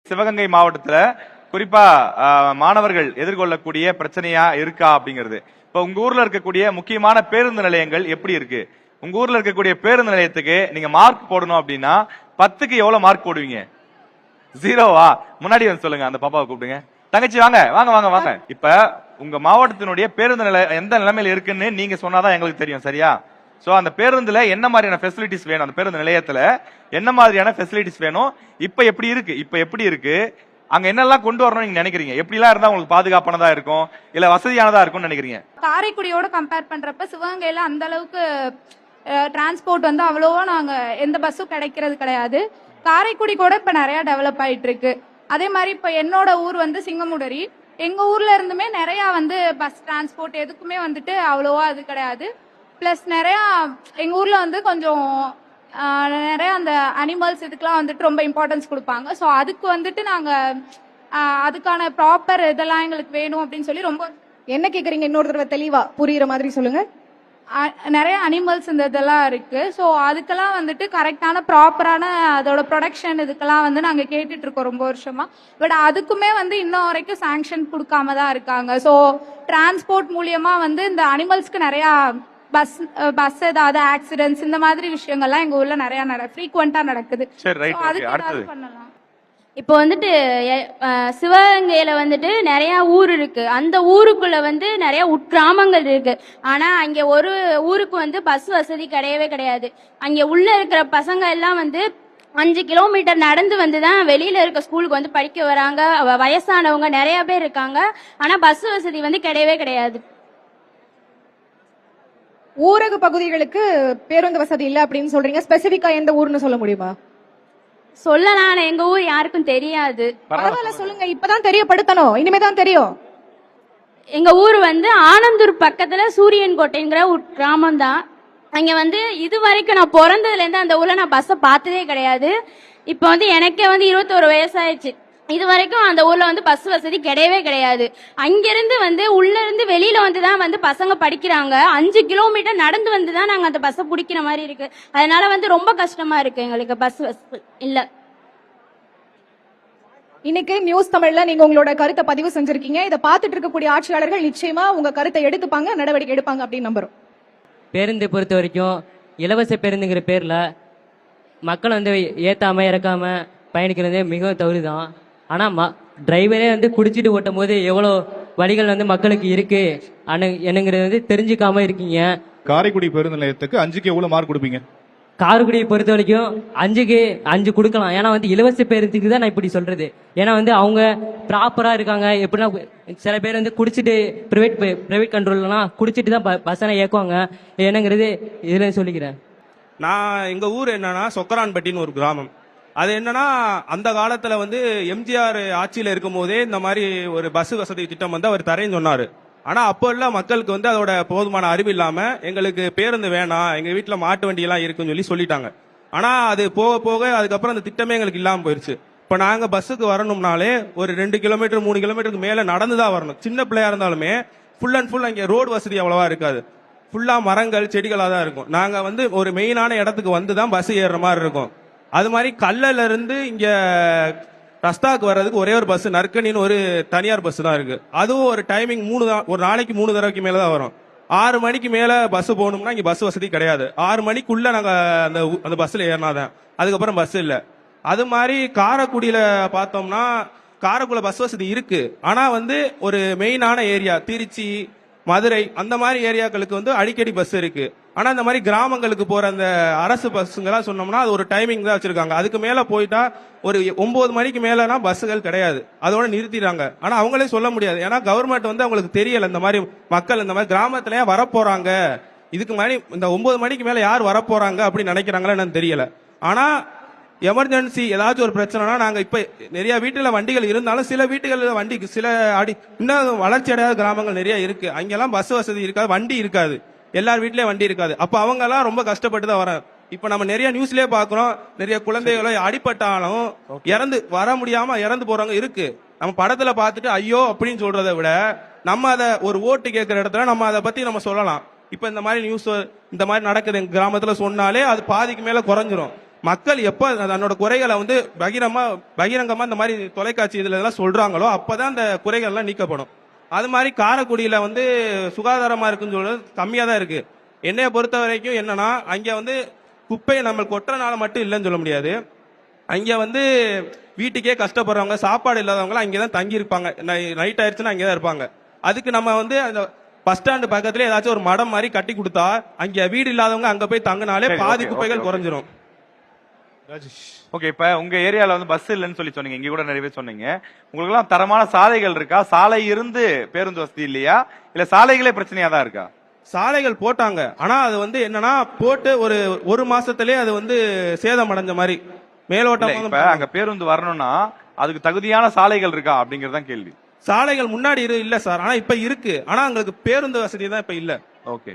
சிவகங்கை மாவட்டத்துல குறிப்பா மாணவர்கள் எதிர்கொள்ளக்கூடிய பிரச்சனையா இருக்கா அப்படிங்கிறது. இப்ப உங்க ஊர்ல இருக்கக்கூடிய முக்கியமான பேருந்து நிலையங்கள் எப்படி இருக்கு? உங்க ஊர்ல இருக்கக்கூடிய பேருந்து நிலையத்துக்கு நீங்க மார்க் போடணும் அப்படின்னா 10க்கு எவ்வளவு மார்க் போடுவீங்க? 0வா? முன்னாடி வந்து சொல்லுங்க, அந்த பாப்பாவை கூப்பிடுங்க. தங்கச்சி வாங்க வாங்க வாங்க வாங்க. இப்ப உங்க மாவட்டத்தினுடைய பேருந்து நிலையம் எந்த நிலைமையில இருக்குன்னு நீங்க சொன்னாதான் எங்களுக்கு தெரியும், சரியா? சோ அந்த பேருந்துல என்ன மாதிரியான ஃபெசிலிட்டிஸ் வேணும், அந்த பேருந்து நிலையத்துல என்ன மாதிரியான ஃபெசிலிட்டிஸ் வேணும், இப்ப எப்படி இருக்கு, இப்ப எப்படி இருக்கு, அங்க என்னெல்லாம் கொண்டு வரணும் நீங்க நினைக்கிறீங்க? எப்படி எல்லாம் இருந்தா உங்களுக்கு பாதுகாப்பானதா இருக்கும், இல்ல வசதியானதா இருக்கும்னு நினைக்கிறீங்க? காரைக்குடியோட கம்பேர் பண்றப்ப சிவகங்கையில அந்த அளவுக்கு டிரான்ஸ்போர்ட் வந்து அவ்வளவா நாங்க எந்த பஸ்ஸும் கிடைக்கிறது கிடையாது. காரைக்குடி கூட இப்ப நிறைய டெவலப் ஆயிட்டு இருக்கு. அதே மாதிரி இப்ப என்னோட ஊர் வந்து சிங்கமுடரி. எங்க ஊர்ல இருந்துமே நிறைய வந்து பஸ் டிரான்ஸ்போர்ட் எதுக்குமே வந்துட்டு அவ்வளவா அது கிடையாது. பிளஸ் நிறைய எங்க ஊர்ல வந்து கொஞ்சம் நிறைய அந்த அனிமல்ஸ் இதுக்கெல்லாம் வந்துட்டு ரொம்ப இம்பார்ட்டன்ஸ் கொடுப்பாங்க. ஸோ அதுக்கு வந்துட்டு நாங்க அதுக்கான ப்ராப்பர் இதெல்லாம் எங்களுக்கு வேணும் அப்படின்னு சொல்லி ரொம்ப. என்ன கேக்குறீங்க? இன்னொரு தடவை தெளிவா புரியுற மாதிரி சொல்லுங்க. நிறைய அனிமல்ஸ் இந்த இதெல்லாம் இருக்கு. ஸோ அதுக்கெல்லாம் வந்துட்டு கரெக்டான ப்ராப்பரான அதோட ப்ரொடக்ஷன் இதுக்கெல்லாம் வந்து நாங்க கேட்டுட்டு இருக்கோம் ரொம்ப வருஷமா. பட் அதுக்குமே வந்து இன்னும் வரைக்கும் சாங்ஷன் கொடுக்காம தான் இருக்காங்க. ஸோ டிரான்ஸ்போர்ட் மூலியமா வந்து இந்த அனிமல்ஸ்க்கு நிறைய பஸ் ஏதாவது ஆக்சிடென்ட்ஸ் இந்த மாதிரி விஷயங்கள்லாம் எங்க ஊர்ல நிறைய ஃப்ரீக்வெண்டா நடக்குது. அதுக்கு பண்ணலாம். இப்போ வந்துட்டு சிவகங்கையில வந்துட்டு நிறைய ஊர் இருக்கு. அந்த ஊருக்குள்ள வந்து நிறைய உட்கிராமங்கள் இருக்கு. ஆனா அங்க ஒரு ஊருக்கு வந்து பஸ் வசதி கிடையவே கிடையாது. அங்க உள்ள இருக்கிற பசங்க எல்லாம் வந்து 5 கிலோமீட்டர் நடந்து வந்துதான் வெளியில இருக்க ஸ்கூலுக்கு வந்து படிக்க வராங்க. வயசானவங்க நிறைய பேர் இருக்காங்க. ஆனா பஸ் வசதி வந்து கிடையவே கிடையாது. ஊரக பகுதிகளுக்கு பேருந்து வசதி இல்ல அப்படின்னு சொல்றீங்க. ஸ்பெசிபிக்கா எந்த ஊர்னு சொல்ல முடியுமா? சொல்லலாம், எங்க ஊர் யாருக்கும் தெரியாது. பரவாயில்ல சொல்லுங்க, இப்பதான் தெரியப்படுத்தணும், இனிமேதான் தெரியும். எங்க ஊர் வந்து ஆனந்தூர் பக்கத்துல சூரியன் கோட்டைங்கிற ஒரு கிராமம் தான். அங்க வந்து இது வரைக்கும் நான் பிறந்ததுல இருந்து அந்த ஊர்ல நான் பஸ்ஸை பார்த்ததே கிடையாது. இப்ப வந்து எனக்கே வந்து 21 வயசாயிடுச்சு. இது வரைக்கும் அந்த ஊர்ல வந்து பஸ் வசதி கிடையவே கிடையாது. அங்கிருந்து வந்து உள்ள இருந்து வெளியில வந்துதான் வந்து பசங்க படிக்கிறாங்க. 5 கிலோமீட்டர் நடந்து வந்துதான் நாங்க அந்த பஸ்ஸை பிடிக்கிற மாதிரி இருக்கு. அதனால வந்து ரொம்ப கஷ்டமா இருக்கு எங்களுக்கு பஸ் வசதி இல்ல. இன்னைக்கு நியூஸ் தமிழ்ல நீங்க உங்களோட கருத்தை பதிவு செஞ்சிருக்கீங்க. இதை பார்த்துட்டு இருக்கக்கூடிய ஆட்சியாளர்கள் நிச்சயமா உங்க கருத்தை எடுத்துப்பாங்க, நடவடிக்கை எடுப்பாங்க அப்படின்னு நம்புறோம். பேருந்து பொறுத்த வரைக்கும் இலவச பேருந்துங்கிற பேர்ல மக்கள் வந்து ஏத்தாம இறக்காம பயணிக்கிறது மிகவும் தவறுதான். ஆனா டிரைவரே வந்து குடிச்சிட்டு ஓட்டும் போது எவ்வளோ வழிகள் வந்து மக்களுக்கு இருக்கு என்னங்கிறது வந்து தெரிஞ்சுக்காம இருக்கீங்க. காரைக்குடி பேருந்து நிலையத்துக்கு 5க்கு எவ்வளவு மார்க் கொடுப்பீங்க? காரைக்குடியை பொறுத்த வரைக்கும் 5க்கு 5 கொடுக்கலாம். ஏன்னா வந்து இலவச பேருந்துக்கு தான் நான் இப்படி சொல்றது. ஏன்னா வந்து அவங்க ப்ராப்பரா இருக்காங்க. எப்படின்னா சில பேர் வந்து குடிச்சிட்டு பிரைவேட் கண்ட்ரோல்லாம் குடிச்சிட்டு தான் பஸ்ஸனை இயக்குவாங்க என்னங்கிறது இதுல சொல்லிக்கிறேன். நான் எங்க ஊர் என்னன்னா சொக்கரான்பட்டின்னு ஒரு கிராமம். அது என்னன்னா அந்த காலத்துல வந்து எம்ஜிஆர் ஆட்சியில இருக்கும் போதே இந்த மாதிரி ஒரு பஸ் வசதி திட்டம் வந்து அவர் தரேன்னு சொன்னாரு. ஆனா அப்போ எல்லாம் மக்களுக்கு வந்து அதோட போதுமான அறிவு இல்லாம எங்களுக்கு பேருந்து வேணாம், எங்க வீட்டுல மாட்டு வண்டி எல்லாம் இருக்குன்னு சொல்லிட்டாங்க. ஆனா அது போக போக அதுக்கப்புறம் அந்த திட்டமே எங்களுக்கு இல்லாம போயிருச்சு. இப்ப நாங்க பஸ்ஸுக்கு வரணும்னாலே ஒரு 2 கிலோமீட்டர் 3 கிலோமீட்டருக்கு மேல நடந்துதான் வரணும். சின்ன பிள்ளையா இருந்தாலுமே ஃபுல் அண்ட் ஃபுல் அங்க ரோடு வசதி அவ்வளவா இருக்காது. ஃபுல்லா மரங்கள் செடிகளா தான் இருக்கும். நாங்க வந்து ஒரு மெயினான இடத்துக்கு வந்துதான் பஸ் ஏறுற மாதிரி இருக்கும். அது மாதிரி கல்லல இருந்து இங்க ரஸ்தாக்கு வர்றதுக்கு ஒரே ஒரு பஸ் நற்கனின்னு ஒரு தனியார் பஸ் தான் இருக்கு. அதுவும் ஒரு டைமிங் ஒரு நாளைக்கு 3 தடவைக்கு மேலதான் வரும். 6 மணிக்கு மேல பஸ் போகணும்னா இங்க பஸ் வசதி கிடையாது. 6 மணிக்குள்ள நாங்க அந்த பஸ்ல ஏறினாதான், அதுக்கப்புறம் பஸ் இல்ல. அது மாதிரி காரைக்குடியில பார்த்தோம்னா காரைக்குடியில பஸ் வசதி இருக்கு. ஆனா வந்து ஒரு மெயினான ஏரியா திருச்சி மதுரை அந்த மாதிரி ஏரியாக்களுக்கு வந்து அடிக்கடி பஸ் இருக்கு. ஆனா இந்த மாதிரி கிராமங்களுக்கு போற அந்த அரசு பஸ்ஸுங்கெல்லாம் சொன்னோம்னா அது ஒரு டைமிங் தான் வச்சிருக்காங்க. அதுக்கு மேல போயிட்டா ஒரு 9 மணிக்கு மேலனா பஸ்ஸுகள் கிடையாது, அதோட நிறுத்திடுறாங்க. ஆனா அவங்களே சொல்ல முடியாது. ஏன்னா கவர்மெண்ட் வந்து அவங்களுக்கு தெரியல இந்த மாதிரி மக்கள் இந்த மாதிரி கிராமத்திலேயே வரப்போறாங்க, இதுக்கு மாதிரி இந்த 9 மணிக்கு மேல யார் வரப்போறாங்க அப்படின்னு நினைக்கிறாங்களா என்னன்னு தெரியல. ஆனா எமர்ஜென்சி ஏதாச்சும் ஒரு பிரச்சனைனா நாங்க இப்ப நிறைய வீட்டுல வண்டிகள் இருந்தாலும் சில வீட்டுகள் வண்டிக்கு சில இன்னும் வளர்ச்சி அடையாத கிராமங்கள் நிறைய இருக்கு. அங்கெல்லாம் பஸ் வசதி இருக்காது, வண்டி இருக்காது, எல்லார் வீட்லயும் வண்டி இருக்காது. அப்ப அவங்க எல்லாம் ரொம்ப கஷ்டப்பட்டு தான் வராங்க. இப்ப நம்ம நிறைய நியூஸ்லயே பாக்குறோம், நிறைய குழந்தைகளை அடிபட்டாலும் வர முடியாம இறந்து போறவங்க இருக்கு. நம்ம படத்துல பாத்துட்டு ஐயோ அப்படின்னு சொல்றதை விட நம்ம அதை ஒரு ஓட்டு கேட்கிற இடத்துல நம்ம அதை பத்தி நம்ம சொல்லலாம். இப்ப இந்த மாதிரி நியூஸ் இந்த மாதிரி நடக்குது எங்க கிராமத்துல சொன்னாலே அது பாதிக்கு மேல குறைஞ்சிரும். மக்கள் எப்ப தன்னோட குறைகளை வந்து பகிரங்கமா இந்த மாதிரி தொலைக்காட்சி இதுல எல்லாம் சொல்றாங்களோ அப்பதான் அந்த குறைகள் எல்லாம் நீக்கப்படும். அது மாதிரி காரைக்குடியில வந்து சுகாதாரமா இருக்குன்னு சொல்றது கம்மியா தான் இருக்கு. என்னைய பொறுத்த வரைக்கும் என்னன்னா அங்க வந்து குப்பையை நம்ம கொட்டுறனால மட்டும் இல்லைன்னு சொல்ல முடியாது. அங்க வந்து வீட்டுக்கே கஷ்டப்படுறவங்க, சாப்பாடு இல்லாதவங்க அங்கேதான் தங்கி இருப்பாங்க. நைட் ஆயிடுச்சுன்னா அங்கேதான் இருப்பாங்க. அதுக்கு நம்ம வந்து அந்த பஸ் ஸ்டாண்டு பக்கத்துல ஏதாச்சும் ஒரு மடம் மாதிரி கட்டி கொடுத்தா அங்க வீடு இல்லாதவங்க அங்க போய் தங்கினாலே சரி, பாதி okay, குப்பைகள் okay. குறைஞ்சிரும். ராஜேஷ். ஓகே, இப்ப உங்க ஏரியால வந்து பஸ் இல்லைன்னு சொல்லி சொன்னீங்க, இங்க கூட நிறைய பேர் சொன்னீங்க. உங்களுக்கு எல்லாம் தரமான சாலைகள் இருக்கா? சாலை இருந்து பேருந்து வசதி இல்லையா, இல்ல சாலைகளே பிரச்சனையா தான் இருக்கா? சாலைகள் போட்டாங்க, ஆனா அது வந்து என்னன்னா போட்டு ஒரு மாசத்திலே அது வந்து சேதம் அடைஞ்ச மாதிரி இல்ல, மேலோட்டம். இப்ப அங்க பேருந்து வரணும்னா அதுக்கு தகுதியான சாலைகள் இருக்கா அப்படிங்கறதுதான் கேள்வி. சாலைகள் முன்னாடி இல்ல சார், ஆனா இப்ப இருக்கு. ஆனா அங்களுக்கு பேருந்து வசதி தான் இப்ப இல்ல. ஓகே.